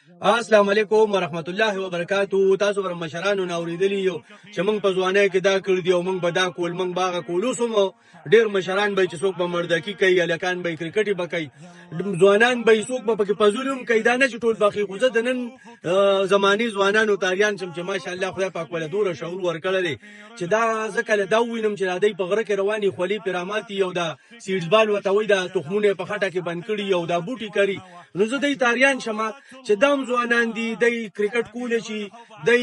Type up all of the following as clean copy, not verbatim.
السلام علیکم ورحمت الله وبرکاتو. تاسو ور مشرانو نوریدلی یو چې موږ په ځوانۍ کې دا کړ دی او موږ به دا کول، موږ باغه کولو سم ډیر مشران به چې څوک په مردکی کوي، الکان به کرکټي بکای، ځوانان به څوک په کې پزولم کوي. دا نه چې ټول باقي خو د نن زماني ځوانانو تاریان چې ماشاءالله خدای پاک ول دوره شعور ورکړل دي چې دا ځکه دا وینم چې دای په غره کې رواني خولي پیرامات یو دا سیډز بال وتوي دا تخمونه په خټه کې بند کړي یو دا بوټي کړي. نو زه دای تاریان شمه چې دام ځوانان دي دای کرکټ کول شي، دای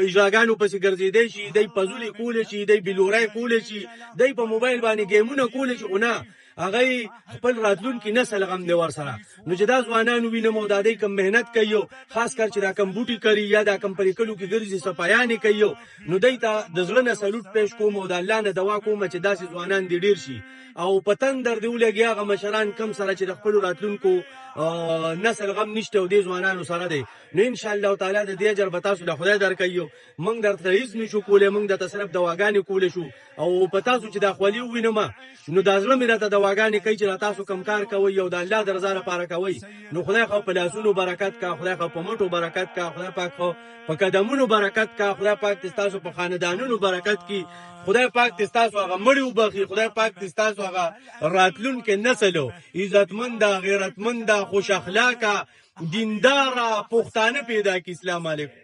اجراګانو پسې ګرځیدای شي، دای پزولي کول شي، دای بلورای کول شي، دای په موبایل باندې گیمونه کول شي. نه هغه خپل راتلونکي نسل غم دی ور سره. نو چې دا ځوانان وینم او د دې کم مهنت کوي، خاص کر چې دا کم بوټي کوي یا دا کم پریکلو کې ګرځي صفایانې کوي، نو دای ته د زړه نه سلوټ پېښ کوم او د الله نه دعا کوم چې داسې ځوانان دي ډیر شي او پتن در دی ولګي هغه مشران کم سره چې د خپل راتلونکو نسل غم نشته او دې ځوانانو سره دی. نو ان شاء الله تعالی د دې اجر به تاسو له خدای درکایو. موږ درته هیڅ نشو کولای، موږ د تصرف دواګانې کول شو او په تاسو چې د خولي وینم نو د ازله مې راته دواګانې کوي چې تاسو کم کار کوي او د الله درزا لپاره کوي. نو خدای خو په لاسونو برکت کا، خدای خو په مټو برکت کا، خدای پاک خو په قدمونو برکت کا، خدای پاک تاسو په خاندانونو برکت کی، خدای پاک تاسو هغه مړی وبخي، خدای پاک تاسو هغه راتلونکي نسلو عزتمند، غیرتمند، خوش اخلاقه، دیندار پښتانه پیدا کی. اسلام علیکم.